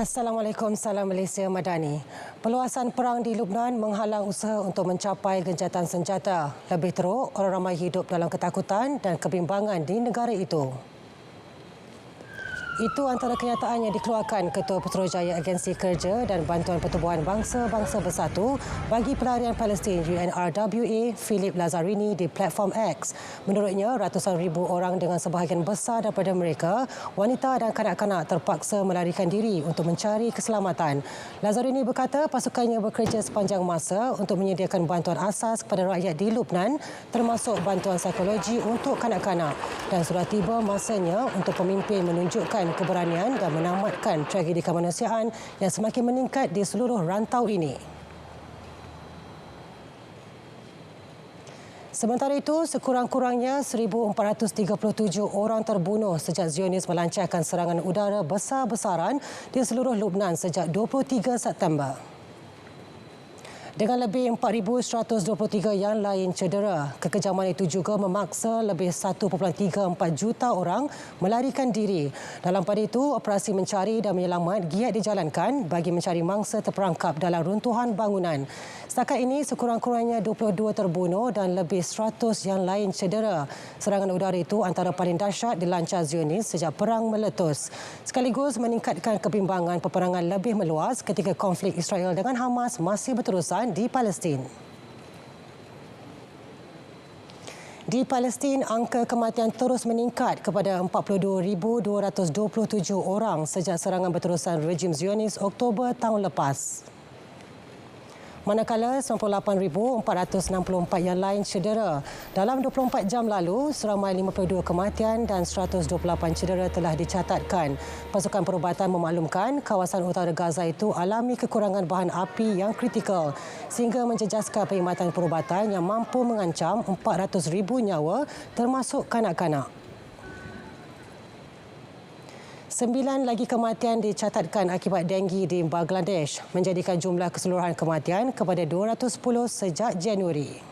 Assalamualaikum, salam Malaysia Madani. Perluasan perang di Lubnan menghalang usaha untuk mencapai gencatan senjata. Lebih teruk, orang ramai hidup dalam ketakutan dan kebimbangan di negara itu. Itu antara kenyataan yang dikeluarkan Ketua Putrajaya Agensi Kerja dan Bantuan Pertubuhan Bangsa-Bangsa Bersatu bagi Pelarian Palestin UNRWA, Philip Lazzarini di platform X. Menurutnya, ratusan ribu orang dengan sebahagian besar daripada mereka, wanita dan kanak-kanak terpaksa melarikan diri untuk mencari keselamatan. Lazzarini berkata pasukannya bekerja sepanjang masa untuk menyediakan bantuan asas kepada rakyat di Lubnan, termasuk bantuan psikologi untuk kanak-kanak. Dan sudah tiba masanya untuk pemimpin menunjukkan keberanian dan menamatkan tragedi kemanusiaan yang semakin meningkat di seluruh rantau ini. Sementara itu, sekurang-kurangnya 1,437 orang terbunuh sejak Zionis melancarkan serangan udara besar-besaran di seluruh Lubnan sejak 23 September. Dengan lebih 4,123 yang lain cedera, kekejaman itu juga memaksa lebih 1.34 juta orang melarikan diri. Dalam pada itu, operasi mencari dan menyelamat giat dijalankan bagi mencari mangsa terperangkap dalam runtuhan bangunan. Setakat ini, sekurang-kurangnya 22 terbunuh dan lebih 100 yang lain cedera. Serangan udara itu antara paling dahsyat dilancar Zionis sejak perang meletus. Sekaligus meningkatkan kebimbangan peperangan lebih meluas ketika konflik Israel dengan Hamas masih berterusan di Palestin. Di Palestin, angka kematian terus meningkat kepada 42,227 orang sejak serangan berterusan rejim Zionis Oktober tahun lepas. Manakala 98,464 yang lain cedera. Dalam 24 jam lalu, seramai 52 kematian dan 128 cedera telah dicatatkan. Pasukan perubatan memaklumkan kawasan utara Gaza itu alami kekurangan bahan api yang kritikal sehingga menjejaskan perkhidmatan perubatan yang mampu mengancam 400,000 nyawa termasuk kanak-kanak. 9 lagi kematian dicatatkan akibat denggi di Bangladesh, menjadikan jumlah keseluruhan kematian kepada 210 sejak Januari.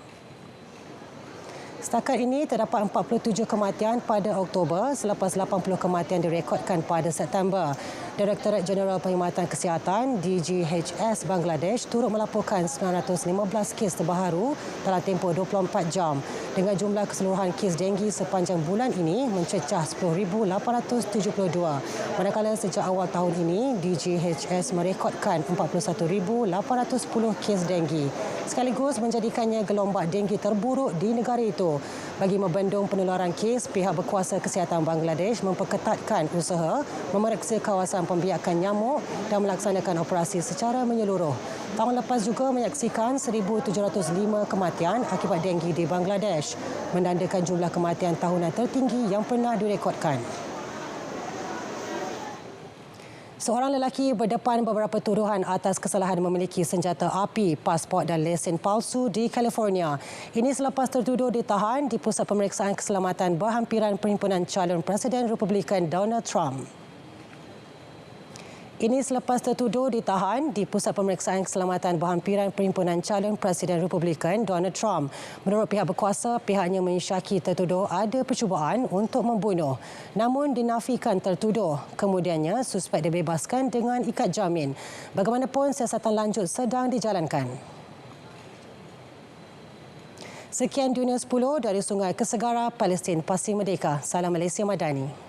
Setakat ini, terdapat 47 kematian pada Oktober selepas 80 kematian direkodkan pada September. Direktorat Jeneral Perkhidmatan Kesihatan DGHS Bangladesh turut melaporkan 915 kes terbaru dalam tempoh 24 jam dengan jumlah keseluruhan kes denggi sepanjang bulan ini mencecah 10,872. Manakala sejak awal tahun ini, DGHS merekodkan 41,810 kes denggi sekaligus menjadikannya gelombang denggi terburuk di negara itu. Bagi membendung penularan kes, pihak berkuasa kesihatan Bangladesh memperketatkan usaha memeriksa kawasan pembiakan nyamuk dan melaksanakan operasi secara menyeluruh. Tahun lepas juga menyaksikan 1,705 kematian akibat denggi di Bangladesh, menandakan jumlah kematian tahunan tertinggi yang pernah direkodkan. Seorang lelaki berdepan beberapa tuduhan atas kesalahan memiliki senjata api, pasport dan lesen palsu di California. Ini selepas tertuduh ditahan di Pusat Pemeriksaan Keselamatan Berhampiran Perhimpunan Calon Presiden Republikan Donald Trump. Ini selepas tertuduh ditahan di Pusat Pemeriksaan Keselamatan Berhampiran Perhimpunan Calon Presiden Republikan Donald Trump. Menurut pihak berkuasa, pihaknya mensyaki tertuduh ada percubaan untuk membunuh. Namun dinafikan tertuduh. Kemudiannya, suspek dibebaskan dengan ikat jamin. Bagaimanapun, siasatan lanjut sedang dijalankan. Sekian Dunia 10 dari Sungai Kesegara, Palestin Pasti Merdeka. Salam Malaysia Madani.